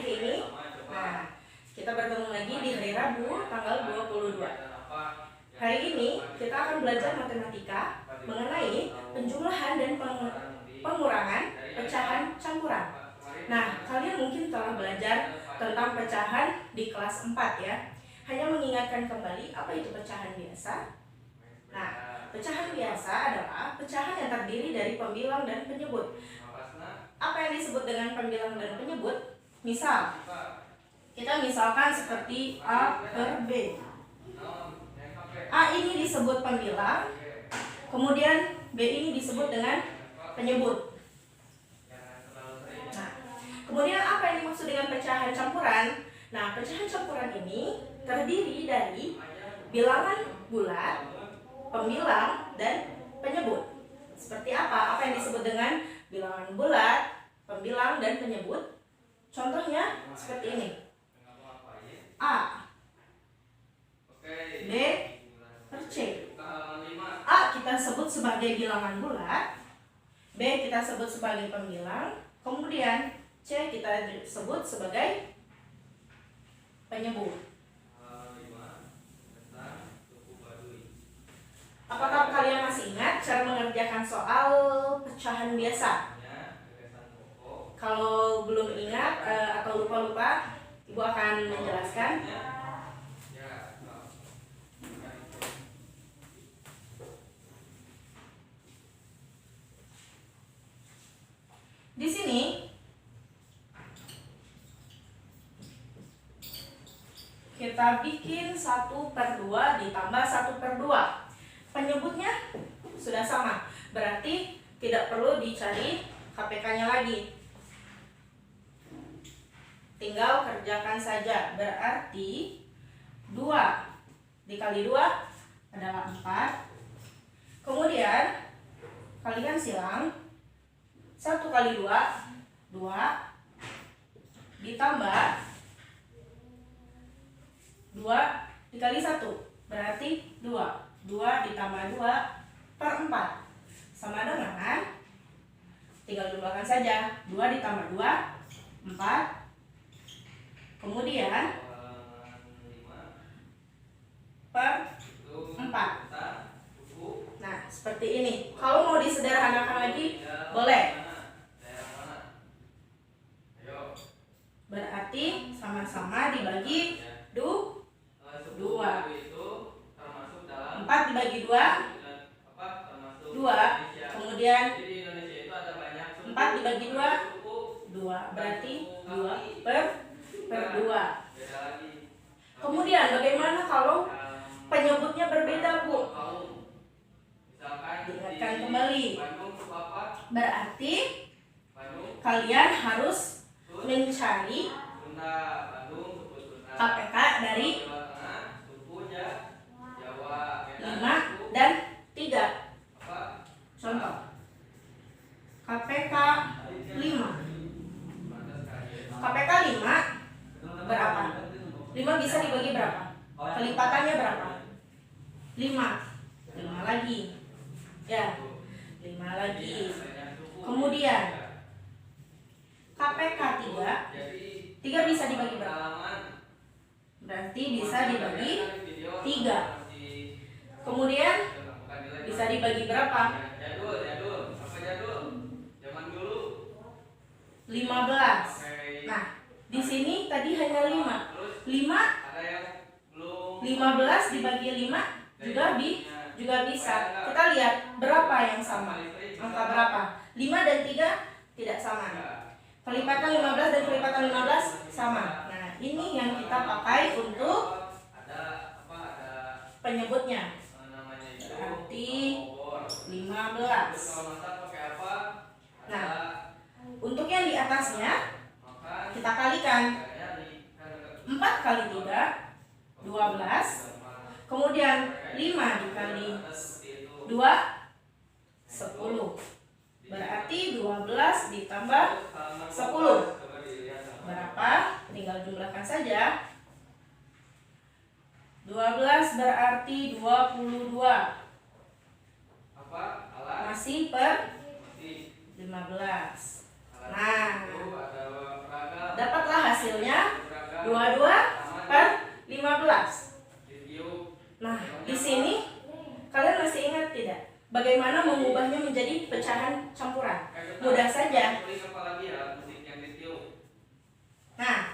hari ini. Nah, kita bertemu lagi di hari Rabu tanggal 22. Hari ini kita akan belajar matematika mengenai penjumlahan dan pengurangan pecahan campuran. Nah, kalian mungkin telah belajar tentang pecahan di kelas 4 ya. Hanya mengingatkan kembali apa itu pecahan biasa. Nah, pecahan biasa adalah pecahan yang terdiri dari pembilang dan penyebut. Apa yang disebut dengan pembilang dan penyebut? Misal, kita misalkan seperti A per B. A ini disebut pembilang, kemudian B ini disebut dengan penyebut. Nah, kemudian apa yang dimaksud dengan pecahan campuran? Nah, pecahan campuran ini terdiri dari bilangan bulat, pembilang, dan penyebut. Seperti apa? Apa yang disebut dengan bilangan bulat, pembilang, dan penyebut? Contohnya seperti ini. A B per C. A kita sebut sebagai bilangan bulat, B kita sebut sebagai pembilang, kemudian C kita sebut sebagai penyebut. Apakah kalian masih ingat cara mengerjakan soal pecahan biasa? Kalau belum ingat atau lupa-lupa, Ibu akan menjelaskan. Di sini kita bikin 1/2 ditambah 1/2. Penyebutnya sudah sama, berarti tidak perlu dicari KPK-nya lagi. Tinggal kerjakan saja. Berarti 2 dikali 2 adalah 4. Kemudian kalian silang 1 kali 2 2 ditambah 2 dikali 1 berarti 2. 2 ditambah 2/4 sama dengan, tinggal jumlahkan saja, 2 ditambah 2 4, kemudian per 4. Nah, seperti ini. Kalau mau disederhanakan lagi boleh. Berarti sama-sama dibagi 2. 4 dibagi 2 2. Kemudian 4 dibagi 2 2. Berarti 2/2. Kemudian bagaimana kalau penyebutnya berbeda, Bu? Diingatkan kembali. Berarti kalian harus mencari KPK dari 5 dan 3. Contoh KPK 5. KPK 5 berapa? 5 bisa dibagi berapa? Kelipatannya berapa? 5 lagi. Ya, 5 lagi. Kemudian KPK 3 bisa dibagi berapa? Berarti bisa dibagi 3. Kemudian bisa dibagi berapa? 15. Nah, di sini tadi hanya 5. 15 dibagi 5 juga bisa. Kita lihat berapa yang sama. Angka berapa? 5 dan 3 tidak sama. Kelipatan 15 dan kelipatan 15 sama. Nah, ini yang kita pakai untuk penyebutnya. Berarti 15. Nah, untuk yang di atasnya kita kalikan. 4 kali 3 12. Kemudian 5 dikali 2 10. Berarti 12 ditambah 10 berapa? Tinggal jumlahkan saja. 12 berarti 22. Masih per 15. Nah, dapatlah hasil hasilnya 22/15. Nah, di sini kalian masih ingat tidak bagaimana mengubahnya menjadi pecahan campuran? Mudah saja. Nah,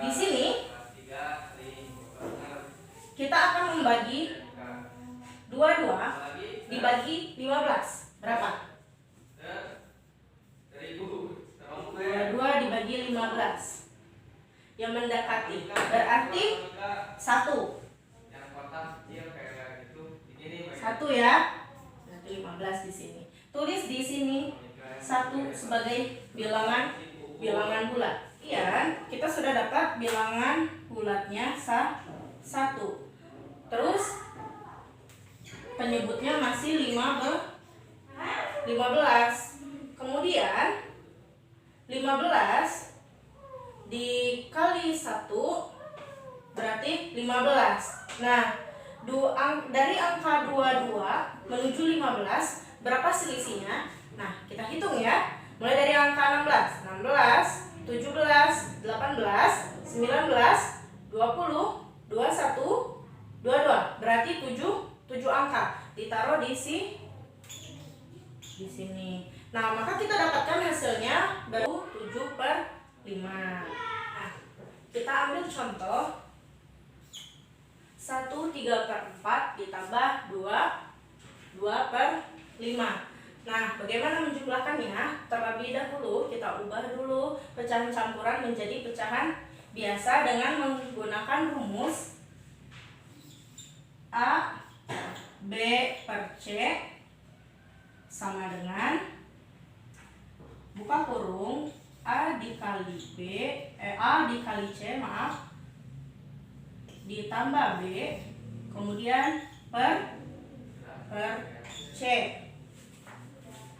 di sini kita akan membagi 22 dibagi 15. Berapa? 22 dibagi 15 yang mendekati berarti 1 ya, berarti 15 di sini. Tulis di sini 1 sebagai bilangan bulat. Iya kan? Kita sudah dapat bilangan bulatnya 1. Terus penyebutnya masih 15. Kemudian 15 dikali 1 berarti 15. Nah, dari angka 22 menuju 15 berapa selisihnya? Nah, kita hitung ya. Mulai dari angka 16, 17, 18, 19, 20, 21, 22. Berarti 7 angka ditaruh di sini. Nah, maka kita dapatkan hasilnya baru 7/5. Nah, kita ambil contoh 1 3/4 ditambah 2/5. Nah, bagaimana menjumlahkannya? Terlebih dahulu kita ubah dulu pecahan campuran menjadi pecahan biasa dengan menggunakan rumus A B per C sama dengan buka kurung A dikali C ditambah B kemudian per C.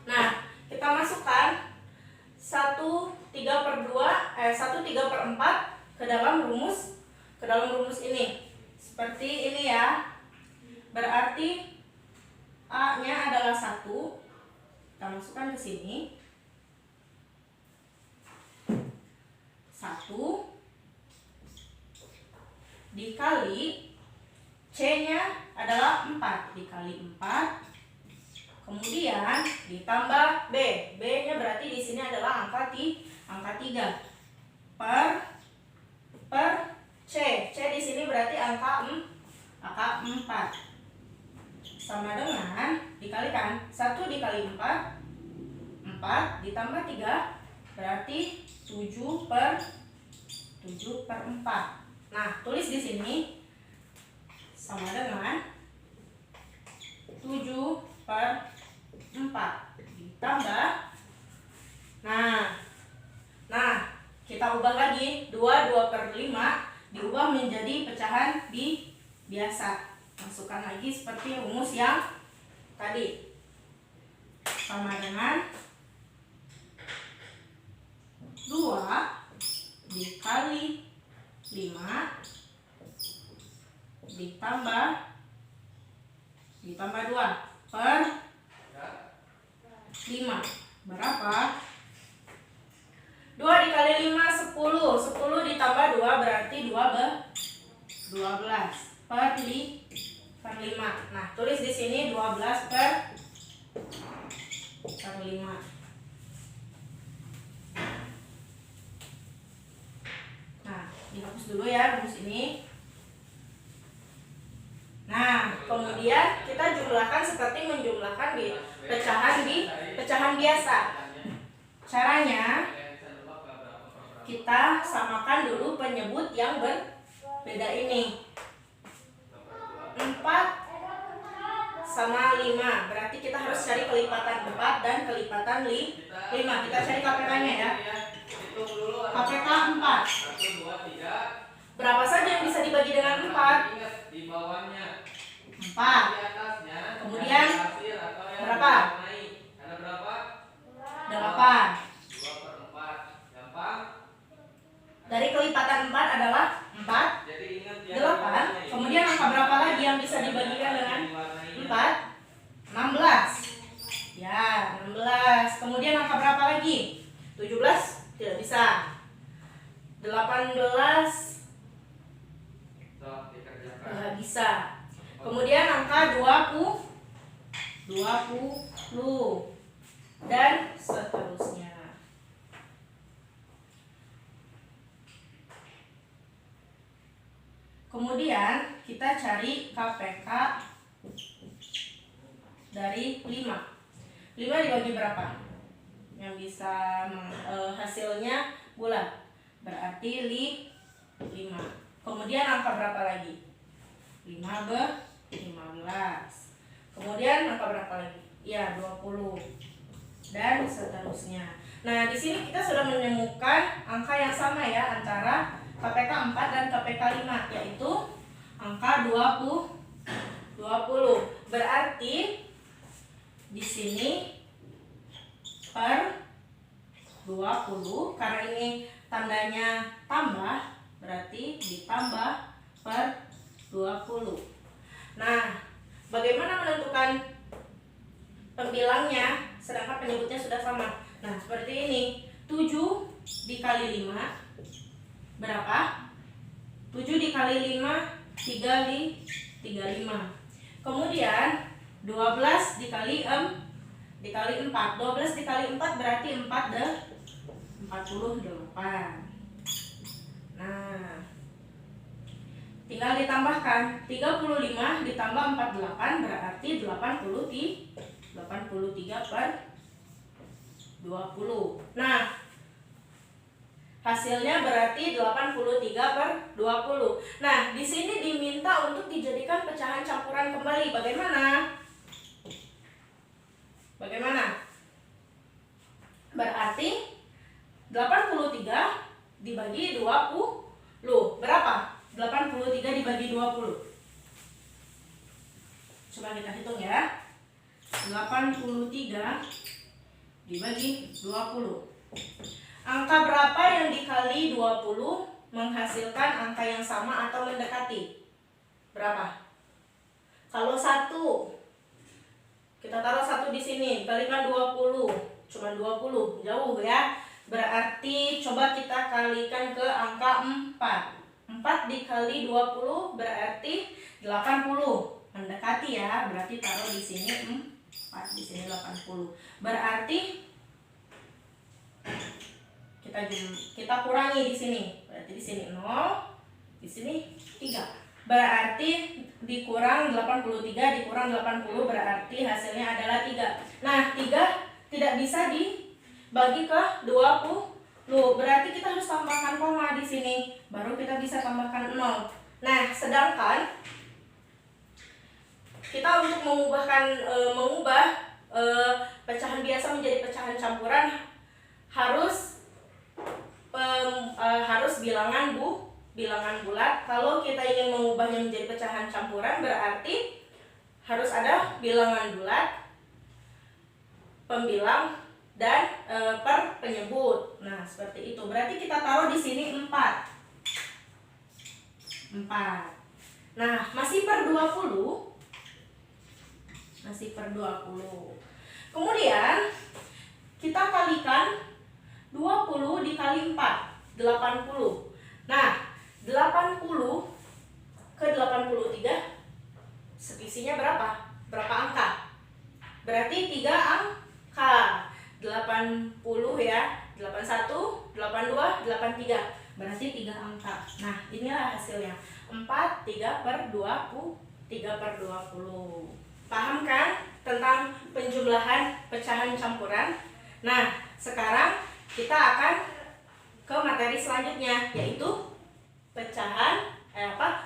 Nah, kita masukkan 1/3/4 ke dalam rumus ini. Seperti ini ya. Berarti A-nya adalah 1. Kita masukkan ke sini. 1 dikali C-nya adalah 4 dikali 4. Kemudian ditambah B. B-nya berarti di sini adalah angka 3 per C. C di sini berarti angka 4. Sama dengan dikalikan 1 dikali 4 ditambah 3 berarti 7/4. Nah, tulis di sini sama dengan 7/4 ditambah nah kita ubah lagi 2/5 diubah menjadi pecahan biasa. Masukkan lagi seperti rumus yang tadi sama dengan 2 dikali 5 ditambah 2/5 berapa? 2 dikali 5 10. 10 ditambah 2 berarti 12 per 5. Nah, tulis di sini 12/5. Nah, dihapus dulu ya rumus ini. Nah, kemudian kita jumlahkan seperti menjumlahkan pecahan biasa. Caranya kita samakan dulu penyebut yang berbeda ini. 4 sama 5. Berarti kita harus cari kelipatan 4 dan kelipatan 5. Kita cari KPK-nya ya. KPK 4. Berapa saja yang bisa dibagi dengan 4? 4. Kemudian berapa? 8. Dari kelipatan 4 adalah 4, 8. Kemudian angka berapa lagi yang bisa dibagikan dengan 4? 16. Ya, 16. Kemudian angka berapa lagi? 17 tidak bisa. 18 nggak bisa. Kemudian angka 20 dan seterusnya. Kemudian kita cari KPK dari 5. 5 dibagi berapa? Yang bisa hasilnya bulat. Berarti 5. Kemudian angka berapa lagi? 15. Kemudian angka berapa lagi? Ya, 20. Dan seterusnya. Nah, di sini kita sudah menemukan angka yang sama ya antara KPK 4 dan KPK 5, yaitu angka 20. Berarti di sini per 20, karena ini tandanya tambah, berarti ditambah per 20. Nah, bagaimana menentukan pembilangnya sedangkan penyebutnya sudah sama? Nah, seperti ini. 7 dikali 5 berapa? 7 dikali 5 35. Kemudian 12 dikali 4. 12 dikali 4 berarti 48. Nah, tinggal ditambahkan. 35 ditambah 48 berarti 83 per 20. Nah, hasilnya berarti 83 per 20. Nah, di sini diminta untuk dijadikan pecahan campuran kembali. Bagaimana? Berarti 83 dibagi 20. Berapa? 83 dibagi 20. Coba kita hitung ya. 83 dibagi 20. Angka berapa yang dikali 20 menghasilkan angka yang sama atau mendekati? Berapa? Kalau 1, kita taruh 1 di sini, kalikan 20, cuma 20, jauh ya. Berarti coba kita kalikan ke angka 4. 4 dikali 20 berarti 80. Mendekati ya, berarti taruh di sini 4, di sini 80. Berarti kita kurangi di sini. Berarti di sini 0, di sini 3. Berarti dikurang 83 dikurang 80 berarti hasilnya adalah 3. Nah, 3 tidak bisa dibagi ke 20. Berarti kita harus tambahkan koma di sini. Baru kita bisa tambahkan 0. Nah, sedangkan kita untuk mengubah pecahan biasa menjadi pecahan campuran harus bilangan bulat. Kalau kita ingin mengubahnya menjadi pecahan campuran berarti harus ada bilangan bulat, pembilang, dan per penyebut. Nah, seperti itu. Berarti kita taruh di sini 4. Nah, masih per 20. Kemudian kita kalikan 20 dikali 4, 80. Nah, 80 ke 83 selisihnya berapa? Berapa angka? Berarti 3 angka. 80 ya. 81, 82, 83. Berarti 3 angka. Nah, inilah hasilnya. 4, 3 per 20. Paham kan tentang penjumlahan pecahan campuran? Nah, sekarang kita akan ke materi selanjutnya, yaitu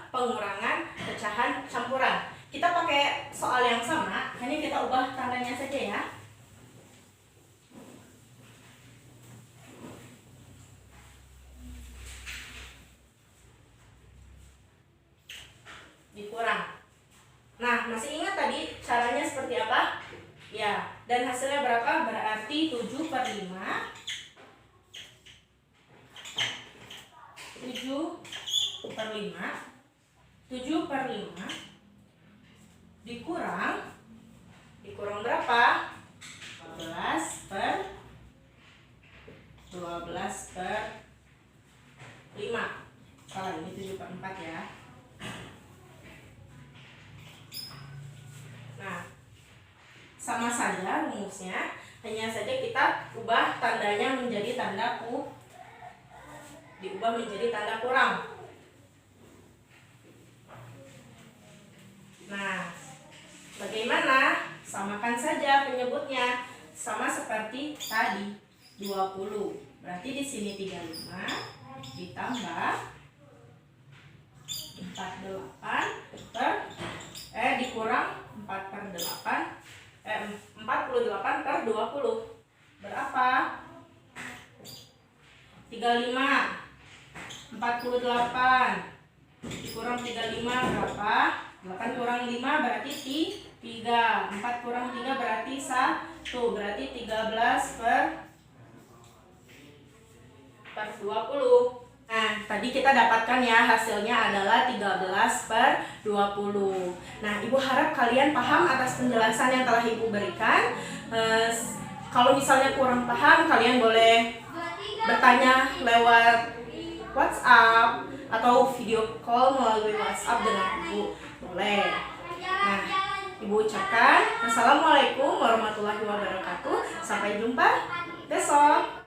pengurangan pecahan campuran. Kita pakai soal yang sama, hanya kita ubah tandanya saja ya. Dikurang. Nah, masih ingat tadi caranya seperti apa? Ya, dan hasilnya berapa? Berarti 7 per 5. 7 per 5 dikurang berapa? 12 per 12 per 5. Salah, ini 7/4 ya. Nah, sama saja rumusnya, hanya saja kita ubah tandanya menjadi tanda diubah menjadi tanda kurang. Nah, bagaimana? Samakan saja penyebutnya, sama seperti tadi, 20. Berarti di sini 35 ditambah dikurang 48/20. Berapa? 35. 48 dikurang 35 berapa? 8 kurang 5 berarti 3. 4 kurang 3 berarti 1. Berarti 13/20. Nah, tadi kita dapatkan ya, hasilnya adalah 13/20. Nah, Ibu harap kalian paham atas penjelasan yang telah Ibu berikan. Kalau misalnya kurang paham, kalian boleh bertanya lewat WhatsApp atau video call melalui WhatsApp dengan Ibu. Boleh. Nah, Ibu ucapkan Assalamualaikum warahmatullahi wabarakatuh. Sampai jumpa besok.